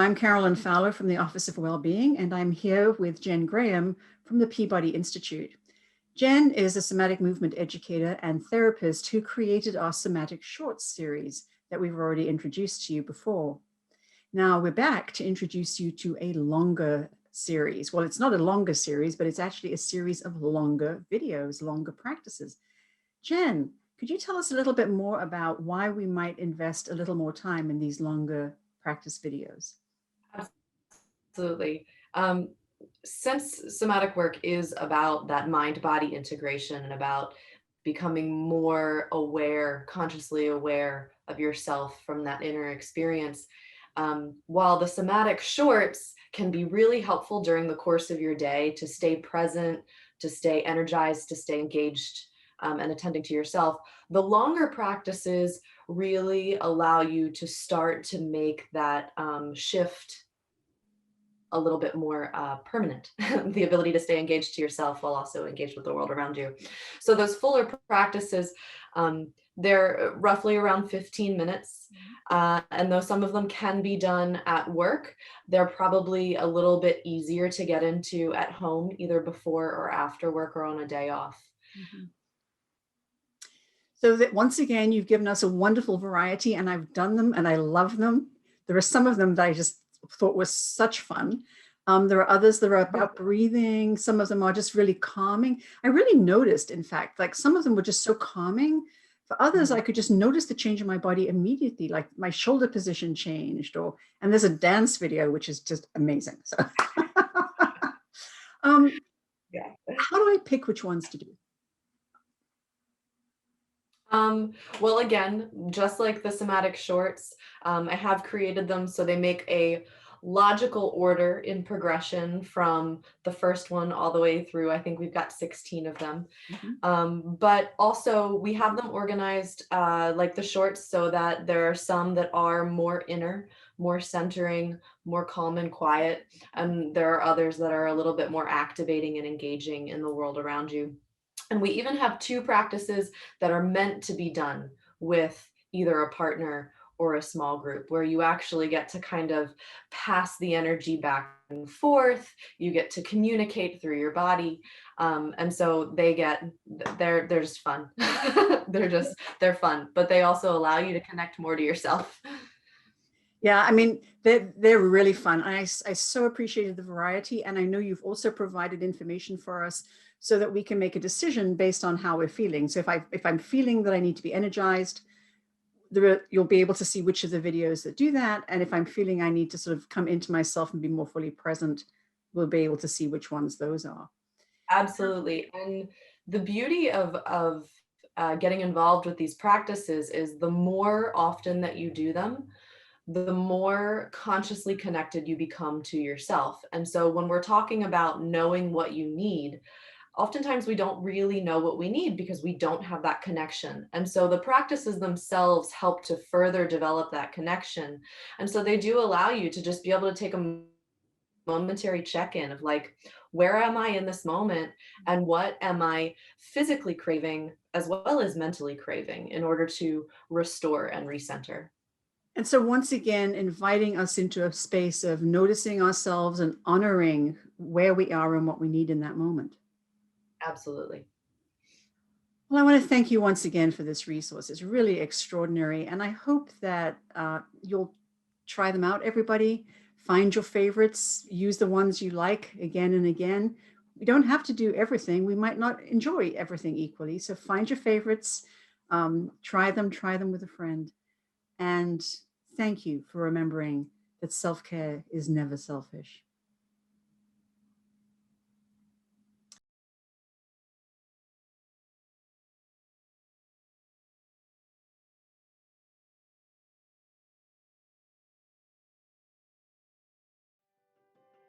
I'm Carolyn Fowler from the Office of Wellbeing, and I'm here with Jen Graham from the Peabody Institute. Jen is a somatic movement educator and therapist who created our Somatic Shorts series that we've already introduced to you before. Now we're back to introduce you to a longer series. Well, it's not a longer series, but it's actually a series of longer videos, longer practices. Jen, could you tell us a little bit more about why we might invest a little more time in these longer practice videos? Absolutely. Since somatic work is about that mind-body integration and about becoming more aware, consciously aware of yourself from that inner experience, while the somatic shorts can be really helpful during the course of your day to stay present, to stay energized, to stay engaged, and attending to yourself, the longer practices really allow you to start to make that shift a little bit more permanent, the ability to stay engaged to yourself while also engaged with the world around you. So those fuller practices, they're roughly around 15 minutes. And though some of them can be done at work, they're probably a little bit easier to get into at home, either before or after work or on a day off. Mm-hmm. So that once again, you've given us a wonderful variety, and I've done them and I love them. There are some of them that I just thought was such fun. There are others that are about breathing. Some of them are just really calming. I really noticed, in fact, like some of them were just so calming. For others, I could just notice the change in my body immediately, like my shoulder position changed, and there's a dance video, which is just amazing. So Yeah. how do I pick which ones to do? Well, again, just like the somatic shorts, I have created them so they make a logical order in progression from the first one all the way through. I think we've got 16 of them. But also we have them organized like the shorts so that there are some that are more inner, more centering, more calm and quiet. And there are others that are a little bit more activating and engaging in the world around you. And we even have two practices that are meant to be done with either a partner or a small group, where you actually get to kind of pass the energy back and forth. You get to communicate through your body. And so they're just fun. they're fun, but they also allow you to connect more to yourself. Yeah, I mean, they're really fun. I so appreciated the variety. And I know you've also provided information for us so that we can make a decision based on how we're feeling. So if I'm feeling that I need to be energized, you'll be able to see which of the videos that do that. And if I'm feeling I need to sort of come into myself and be more fully present, we'll be able to see which ones those are. Absolutely. And the beauty of getting involved with these practices is the more often that you do them, the more consciously connected you become to yourself. And so when we're talking about knowing what you need, oftentimes we don't really know what we need because we don't have that connection. And so the practices themselves help to further develop that connection. And so they do allow you to just be able to take a momentary check-in of like, where am I in this moment and what am I physically craving as well as mentally craving in order to restore and recenter. And so once again, inviting us into a space of noticing ourselves and honoring where we are and what we need in that moment. Absolutely. Well, I want to thank you once again for this resource. It's really extraordinary. And I hope that you'll try them out, everybody. Find your favorites, use the ones you like again and again. We don't have to do everything. We might not enjoy everything equally. So find your favorites, try them with a friend. And thank you for remembering that self-care is never selfish.